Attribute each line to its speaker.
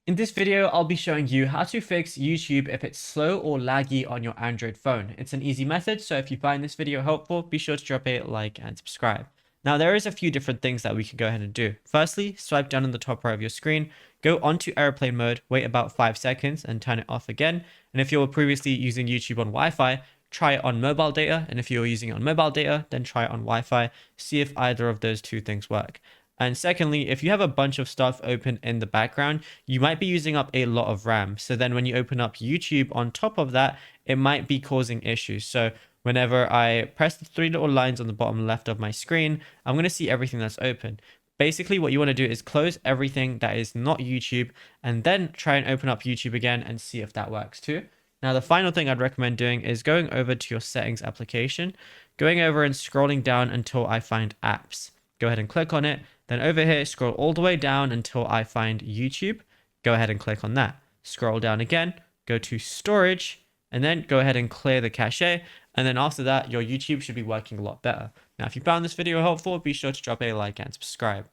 Speaker 1: In this video, I'll be showing you how to fix YouTube if it's slow or laggy on your Android phone. It's an easy method, so if you find this video helpful, be sure to drop a like and subscribe. Now, there is a few different things that we can go ahead and do. Firstly, swipe down on the top right of your screen, go onto airplane mode, wait about 5 seconds and turn it off again. And if you were previously using YouTube on Wi-Fi, try it on mobile data. And if you're using it on mobile data, then try it on Wi-Fi. See if either of those two things work. And secondly, if you have a bunch of stuff open in the background, you might be using up a lot of RAM. So then when you open up YouTube on top of that, it might be causing issues. So whenever I press the three little lines on the bottom left of my screen, I'm going to see everything that's open. Basically, what you want to do is close everything that is not YouTube and then try and open up YouTube again and see if that works too. Now, the final thing I'd recommend doing is going over to your settings application, going over and scrolling down until I find apps. Go ahead and click on it. Then over here, scroll all the way down until I find YouTube. Go ahead and click on that. Scroll down again, go to storage, and then go ahead and clear the cache. And then after that, your YouTube should be working a lot better. Now, if you found this video helpful, be sure to drop a like and subscribe.